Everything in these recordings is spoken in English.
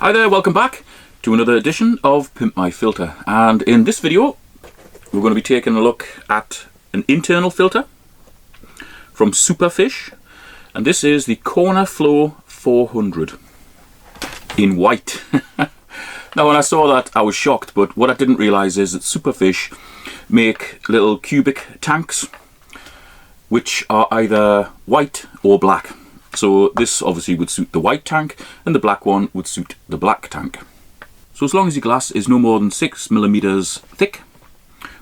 Hi there, welcome back to another edition of Pimp My Filter, and in this video we're going to be taking a look at an internal filter from Superfish, and this is the Corner Flow 400 in white. Now when I saw that I was shocked, but what I didn't realise is that Superfish make little cubic tanks which are either white or black. So this obviously would suit the white tank, and the black one would suit the black tank. So as long as your glass is no more than 6mm thick,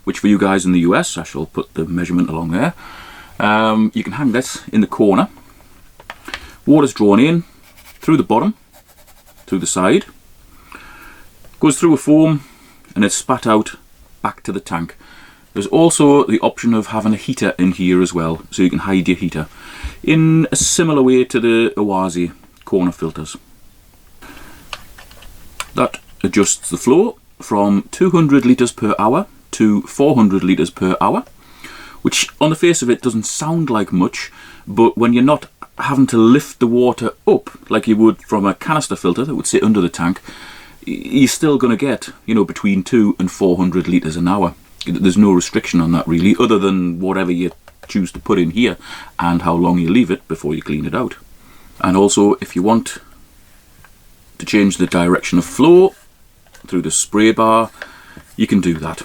which for you guys in the US, I shall put the measurement along there, you can hang this in the corner. Water's drawn in through the bottom, through the side, goes through a foam, and it's spat out back to the tank. There's also the option of having a heater in here as well, so you can hide your heater in a similar way to the Oase corner filters. That adjusts the flow from 200 litres per hour to 400 litres per hour, which on the face of it doesn't sound like much, but when you're not having to lift the water up like you would from a canister filter that would sit under the tank, you're still going to get, you know, between 200 and 400 litres an hour. There's no restriction on that really, other than whatever you choose to put in here and how long you leave it before you clean it out. And also, if you want to change the direction of flow through the spray bar, you can do that.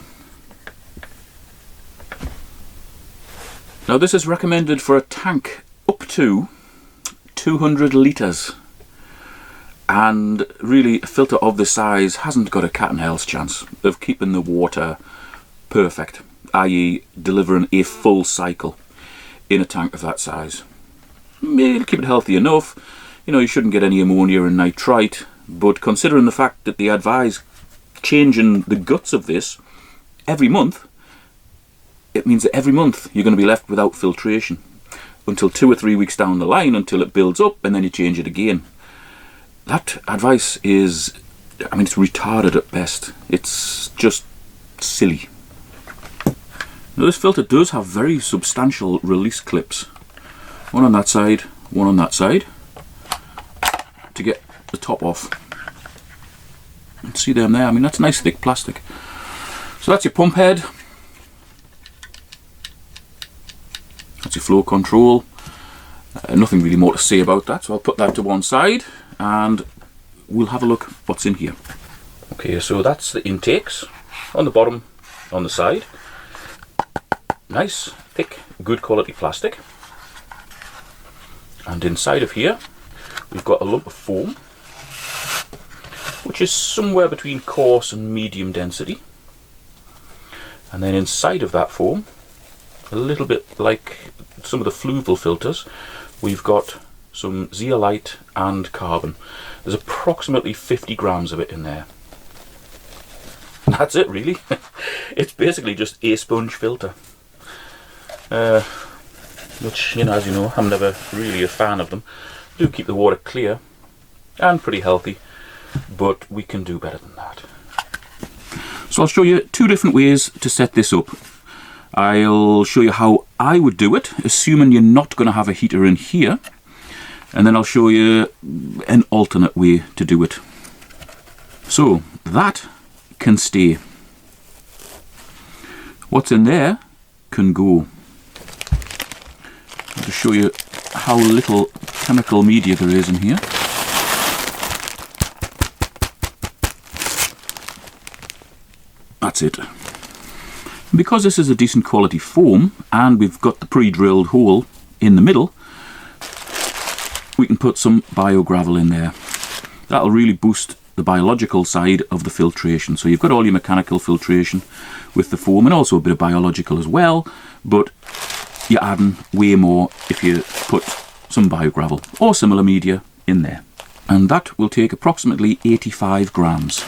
Now this is recommended for a tank up to 200 litres, and really a filter of this size hasn't got a cat and hell's chance of keeping the water perfect, i.e. delivering a full cycle in a tank of that size. It'll keep it healthy enough, you know, you shouldn't get any ammonia and nitrite, but considering the fact that they advise changing the guts of this every month, it means that every month you're going to be left without filtration until 2 or 3 weeks down the line, until it builds up, and then you change it again. That advice is, I mean, it's retarded at best. It's just silly. Now this filter does have very substantial release clips. One on that side, one on that side, to get the top off. You can see them there, I mean that's nice thick plastic. So that's your pump head. That's your flow control. Nothing really more to say about that, so I'll put that to one side and we'll have a look what's in here. Okay, so that's the intakes on the bottom, on the side. Nice, thick, good quality plastic. And inside of here, we've got a lump of foam, which is somewhere between coarse and medium density. And then inside of that foam, a little bit like some of the fluval filters, we've got some zeolite and carbon. There's approximately 50 grams of it in there. And that's it really. It's basically just a sponge filter. Which, you know, as you know, I'm never really a fan of them. Do keep the water clear and pretty healthy, but we can do better than that. So I'll show you 2 different ways to set this up. I'll show you how I would do it, assuming you're not going to have a heater in here, and then I'll show you an alternate way to do it. So that can stay. What's in there can go. To show you how little chemical media there is in here. That's it. Because this is a decent quality foam and we've got the pre-drilled hole in the middle, we can put some biogravel in there. That'll really boost the biological side of the filtration. So you've got all your mechanical filtration with the foam and also a bit of biological as well, but you're adding way more if you put some biogravel or similar media in there. And that will take approximately 85 grams.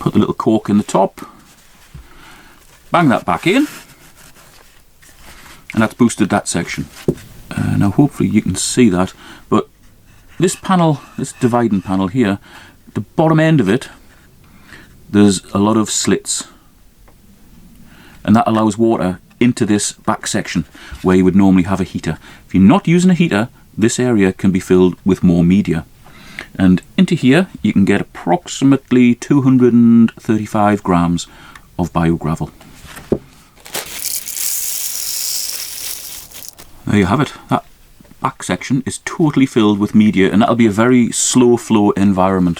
Put the little cork in the top, bang that back in, and that's boosted that section. Now hopefully you can see that, but this panel, this dividing panel here, the bottom end of it, there's a lot of slits, and that allows water into this back section where you would normally have a heater. If you're not using a heater, this area can be filled with more media. And into here you can get approximately 235 grams of biogravel. There you have it. That back section is totally filled with media, and that'll be a very slow flow environment,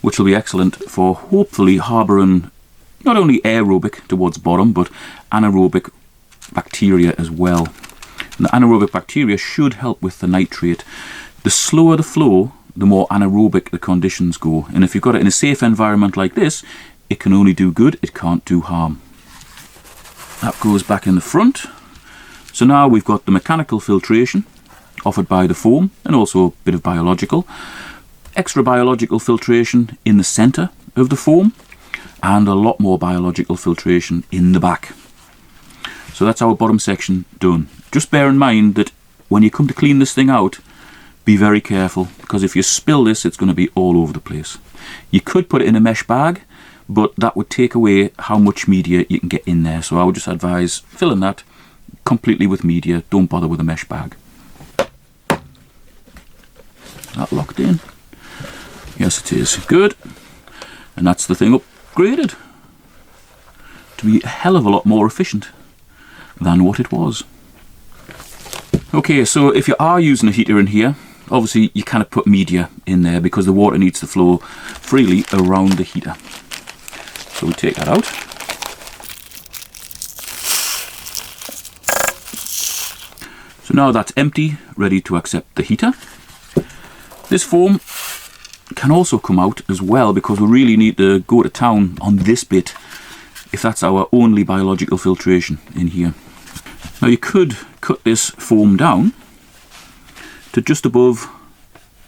which will be excellent for hopefully harbouring not only aerobic towards bottom, but anaerobic bacteria as well. And the anaerobic bacteria should help with the nitrate. The slower the flow, the more anaerobic the conditions go. And if you've got it in a safe environment like this, it can only do good, it can't do harm. That goes back in the front. So now we've got the mechanical filtration offered by the foam, and also a bit of biological. Extra biological filtration in the centre of the foam, and a lot more biological filtration in the back. So that's our bottom section done. Just bear in mind that when you come to clean this thing out, be very careful, because if you spill this, it's going to be all over the place. You could put it in a mesh bag, but that would take away how much media you can get in there. So I would just advise filling that completely with media. Don't bother with a mesh bag. That locked in. Yes, it is. Good. And that's the thing upgraded to be a hell of a lot more efficient than what it was. Okay, so if you are using a heater in here, obviously you kind of put media in there because the water needs to flow freely around the heater. So we take that out. So now that's empty, ready to accept the heater. This foam can also come out as well, because we really need to go to town on this bit if that's our only biological filtration in here. Now you could cut this foam down to just above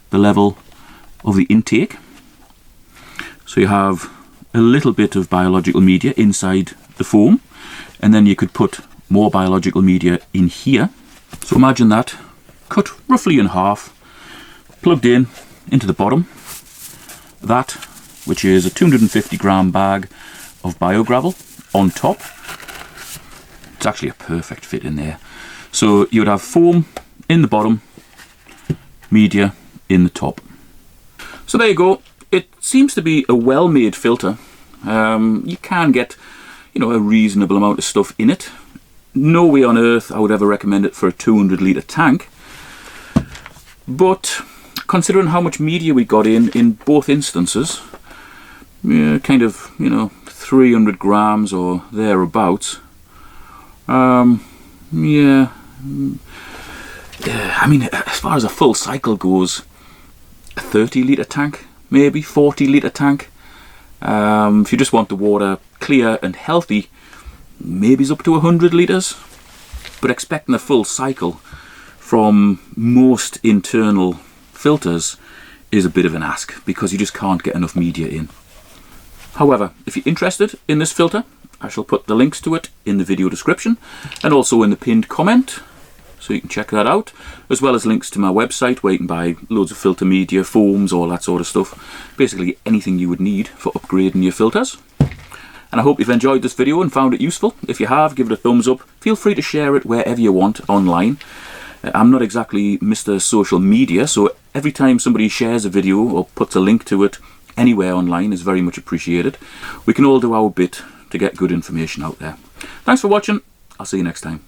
the level of the intake. So you have a little bit of biological media inside the foam, and then you could put more biological media in here. So imagine that, cut roughly in half, plugged in into the bottom. That, which is a 250 gram bag of biogravel on top. It's actually a perfect fit in there. So you would have foam in the bottom, media in the top. So there you go. It seems to be a well-made filter. You can get, a reasonable amount of stuff in it. No way on earth I would ever recommend it for a 200 litre tank. But considering how much media we got in both instances, kind of, 300 grams or thereabouts. I mean, as far as a full cycle goes, a 30 litre tank, maybe 40 litre tank. If you just want the water clear and healthy, maybe it's up to 100 litres. But expecting a full cycle from most internal filters is a bit of an ask, because you just can't get enough media in. However, if you're interested in this filter, I shall put the links to it in the video description and also in the pinned comment, so you can check that out, as well as links to my website where you can buy loads of filter media, foams, all that sort of stuff. Basically anything you would need for upgrading your filters. And I hope you've enjoyed this video and found it useful. If you have, give it a thumbs up. Feel free to share it wherever you want online. I'm not exactly Mr. Social Media, so every time somebody shares a video or puts a link to it anywhere online is very much appreciated. We can all do our bit to get good information out there. Thanks for watching. I'll see you next time.